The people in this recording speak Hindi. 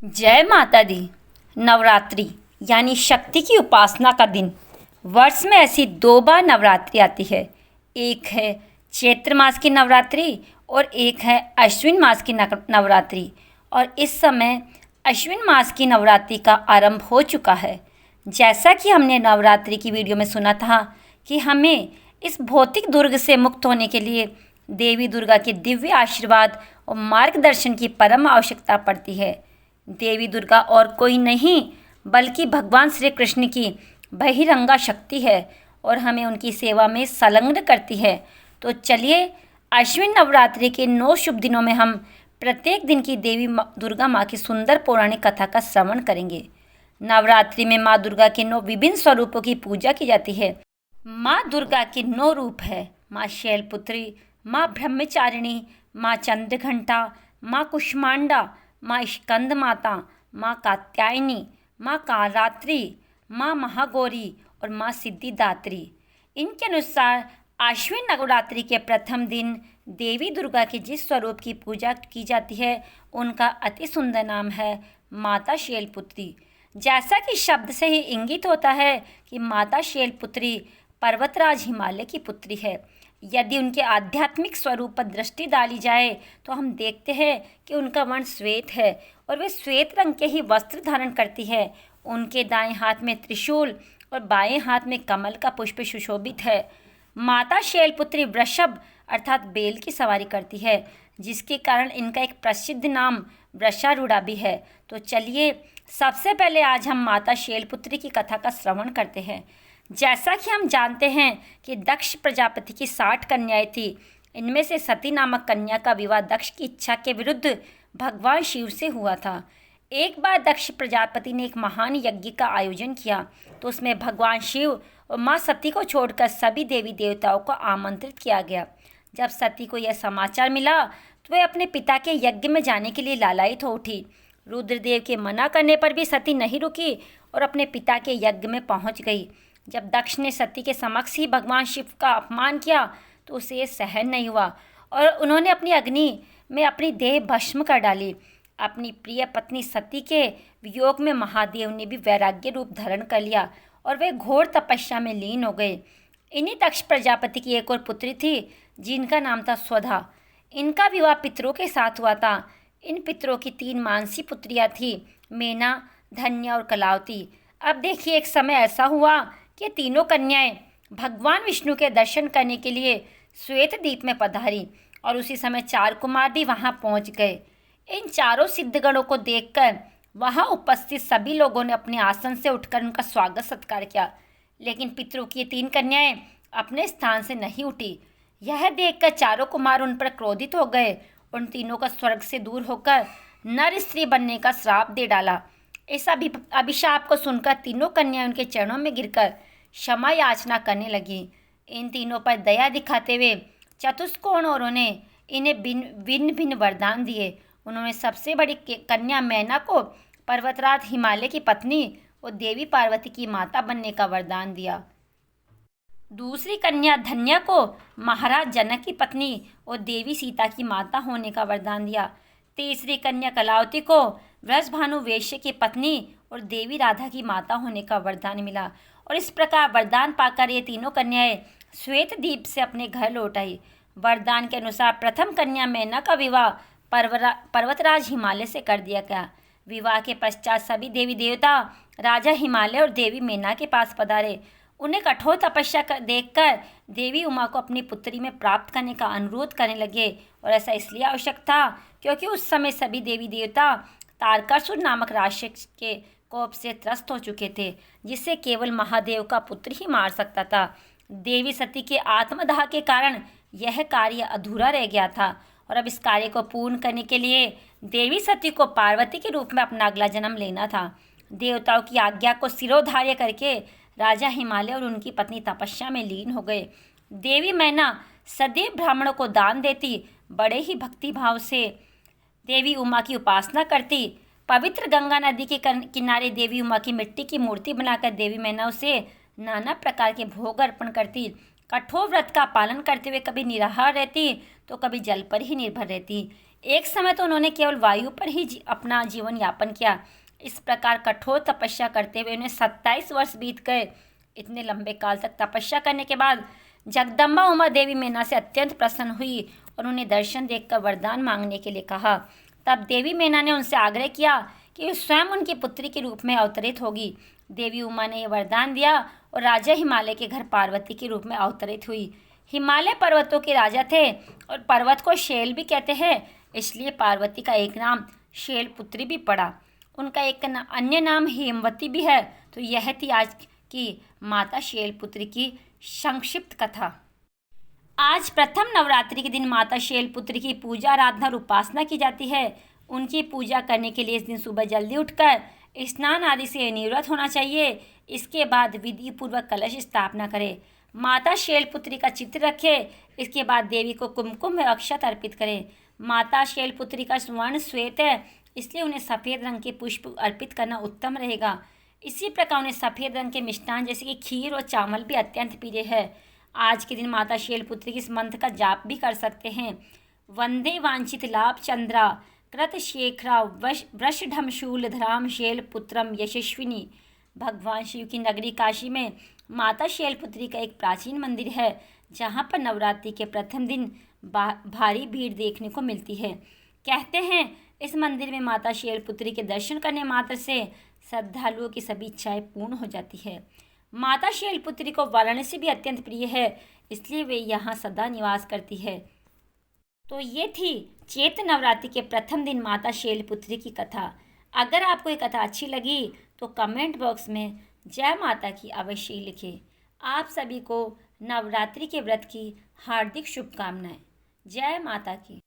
जय माता दी। नवरात्रि यानी शक्ति की उपासना का दिन। वर्ष में ऐसी दो बार नवरात्रि आती है। एक है चैत्र मास की नवरात्रि और एक है अश्विन मास की नवरात्रि। और इस समय अश्विन मास की नवरात्रि का आरंभ हो चुका है। जैसा कि हमने नवरात्रि की वीडियो में सुना था कि हमें इस भौतिक दुर्ग से मुक्त होने के लिए देवी दुर्गा के दिव्य आशीर्वाद और मार्गदर्शन की परम आवश्यकता पड़ती है। देवी दुर्गा और कोई नहीं बल्कि भगवान श्री कृष्ण की बहिरंगा शक्ति है और हमें उनकी सेवा में संलग्न करती है। तो चलिए अश्विन नवरात्रि के 9 शुभ दिनों में हम प्रत्येक दिन की देवी दुर्गा माँ की सुंदर पौराणिक कथा का श्रवण करेंगे। नवरात्रि में माँ दुर्गा के 9 विभिन्न स्वरूपों की पूजा की जाती है। माँ दुर्गा के 9 रूप है। माँ शैलपुत्री, माँ ब्रह्मचारिणी, माँ चंद्रघंटा, माँ कुष्मांडा, माँ स्कंद माता, माँ कात्यायनी, माँ कालरात्रि, माँ महागौरी और माँ सिद्धिदात्री। इनके अनुसार आश्विन नवरात्रि के प्रथम दिन देवी दुर्गा के जिस स्वरूप की पूजा की जाती है उनका अति सुंदर नाम है माता शैलपुत्री। जैसा कि शब्द से ही इंगित होता है कि माता शैलपुत्री पर्वतराज हिमालय की पुत्री है। यदि उनके आध्यात्मिक स्वरूप पर दृष्टि डाली जाए तो हम देखते हैं कि उनका वर्ण श्वेत है और वे श्वेत रंग के ही वस्त्र धारण करती है। उनके दाएं हाथ में त्रिशूल और बाएं हाथ में कमल का पुष्प सुशोभित है। माता शैलपुत्री वृषभ अर्थात बेल की सवारी करती है, जिसके कारण इनका एक प्रसिद्ध नाम वृषारूढ़ा भी है। तो चलिए सबसे पहले आज हम माता शैलपुत्री की कथा का श्रवण करते हैं। जैसा कि हम जानते हैं कि दक्ष प्रजापति की 60 कन्याएं थी। इनमें से सती नामक कन्या का विवाह दक्ष की इच्छा के विरुद्ध भगवान शिव से हुआ था। एक बार दक्ष प्रजापति ने एक महान यज्ञ का आयोजन किया तो उसमें भगवान शिव और माँ सती को छोड़कर सभी देवी देवताओं को आमंत्रित किया गया। जब सती को यह समाचार मिला तो वह अपने पिता के यज्ञ में जाने के लिए लालायित हो उठी। रुद्रदेव के मना करने पर भी सती नहीं रुकी और अपने पिता के यज्ञ में पहुँच गई। जब दक्ष ने सती के समक्ष ही भगवान शिव का अपमान किया तो उसे ये सहन नहीं हुआ और उन्होंने अपनी अग्नि में अपनी देह भस्म कर डाली। अपनी प्रिय पत्नी सती के वियोग में महादेव ने भी वैराग्य रूप धारण कर लिया और वे घोर तपस्या में लीन हो गए। इन्हीं दक्ष प्रजापति की एक और पुत्री थी जिनका नाम था स्वधा। इनका विवाह पितरों के साथ हुआ था। इन पितरों की 3 मानसी पुत्रियाँ थीं, मेना, धन्या और कलावती। अब देखिए एक समय ऐसा हुआ कि तीनों कन्याएं भगवान विष्णु के दर्शन करने के लिए श्वेत द्वीप में पधारी और उसी समय 4 कुमार भी वहां पहुंच गए। इन चारों सिद्धगणों को देखकर वहां उपस्थित सभी लोगों ने अपने आसन से उठकर उनका स्वागत सत्कार किया, लेकिन पितरों की 3 कन्याएं अपने स्थान से नहीं उठी। यह देखकर चारों कुमार उन पर क्रोधित हो गए। उन तीनों का स्वर्ग से दूर होकर नर स्त्री बनने का श्राप दे डाला। इस अभिशाप को सुनकर तीनों कन्याएं उनके चरणों में गिरकर क्षमा याचना करने लगी। इन तीनों पर दया दिखाते हुए चतुष्कोण औरों ने इन्हें भिन्न भिन्न वरदान दिए। उन्होंने सबसे बड़ी कन्या मैना को पर्वतराज हिमालय की पत्नी और देवी पार्वती की माता बनने का वरदान दिया। दूसरी कन्या धन्या को महाराज जनक की पत्नी और देवी सीता की माता होने का वरदान दिया। तीसरी कन्या कलावती को वृषभानु वैश्य की पत्नी और देवी राधा की माता होने का वरदान मिला। और इस प्रकार वरदान पाकर ये तीनों कन्याएं श्वेत द्वीप से अपने घर लौट आई। वरदान के अनुसार प्रथम कन्या मैना का विवाह पर्वतराज हिमालय से कर दिया गया। विवाह के पश्चात सभी देवी देवता राजा हिमालय और देवी मैना के पास पधारे। उन्हें कठोर तपस्या देखकर देवी उमा को अपनी पुत्री में प्राप्त करने का अनुरोध करने लगे। और ऐसा इसलिए आवश्यक था क्योंकि उस समय सभी देवी देवता तारकासुर नामक राक्षस के कोप से त्रस्त हो चुके थे, जिसे केवल महादेव का पुत्र ही मार सकता था। देवी सती के आत्मदाह के कारण यह कार्य अधूरा रह गया था और अब इस कार्य को पूर्ण करने के लिए देवी सती को पार्वती के रूप में अपना अगला जन्म लेना था। देवताओं की आज्ञा को सिरोधार्य करके राजा हिमालय और उनकी पत्नी तपस्या में लीन हो गए। देवी मैना सदैव ब्राह्मणों को दान देती, बड़े ही भक्ति भाव से देवी उमा की उपासना करती। पवित्र गंगा नदी के किनारे देवी उमा की मिट्टी की मूर्ति बनाकर देवी मैना उसे नाना प्रकार के भोग अर्पण करती। कठोर व्रत का पालन करते हुए कभी निराहार रहती तो कभी जल पर ही निर्भर रहती। एक समय तो उन्होंने केवल वायु पर ही अपना जीवन यापन किया। इस प्रकार कठोर तपस्या करते हुए उन्हें 27 वर्ष बीत गए। इतने लंबे काल तक तपस्या करने के बाद जगदम्बा उमा देवी मेना से अत्यंत प्रसन्न हुई और उन्हें दर्शन देखकर वरदान मांगने के लिए कहा। तब देवी मेना ने उनसे आग्रह किया कि वे स्वयं उनकी पुत्री के रूप में अवतरित होगी। देवी उमा ने यह वरदान दिया और राजा हिमालय के घर पार्वती के रूप में अवतरित हुई। हिमालय पर्वतों के राजा थे और पर्वत को शैल भी कहते हैं, इसलिए पार्वती का एक नाम शैलपुत्री भी पड़ा। उनका एक अन्य नाम हेमवती भी है। तो यह थी आज की माता शैलपुत्री की संक्षिप्त कथा। आज प्रथम नवरात्रि के दिन माता शैलपुत्री की पूजा आराधना और उपासना की जाती है। उनकी पूजा करने के लिए इस दिन सुबह जल्दी उठकर स्नान आदि से निवृत्त होना चाहिए। इसके बाद विधि पूर्वक कलश स्थापना करें, माता शैलपुत्री का चित्र रखें। इसके बाद देवी को कुमकुम में अक्षत अर्पित करें। माता शैलपुत्री का स्वर्ण श्वेत है, इसलिए उन्हें सफ़ेद रंग के पुष्प अर्पित करना उत्तम रहेगा। इसी प्रकार उन्हें सफ़ेद रंग के मिष्टान जैसे कि खीर और चावल भी अत्यंत प्रिय है। आज के दिन माता शैलपुत्री के इस मंत्र का जाप भी कर सकते हैं। वंदे वांछित लाभ चंद्रा कृत शेखरा वृषढम शूलधराम शैलपुत्रम यशस्विनी। भगवान शिव की नगरी काशी में माता शैलपुत्री का एक प्राचीन मंदिर है, जहाँ पर नवरात्रि के प्रथम दिन भारी भीड़ देखने को मिलती है। कहते हैं इस मंदिर में माता शैलपुत्री के दर्शन करने मात्र से श्रद्धालुओं की सभी इच्छाएं पूर्ण हो जाती है। माता शैलपुत्री को वाराणसी भी अत्यंत प्रिय है, इसलिए वे यहाँ सदा निवास करती है। तो ये थी चैत्र नवरात्रि के प्रथम दिन माता शैलपुत्री की कथा। अगर आपको ये कथा अच्छी लगी तो कमेंट बॉक्स में जय माता की अवश्य ही लिखें। आप सभी को नवरात्रि के व्रत की हार्दिक शुभकामनाएं। जय माता की।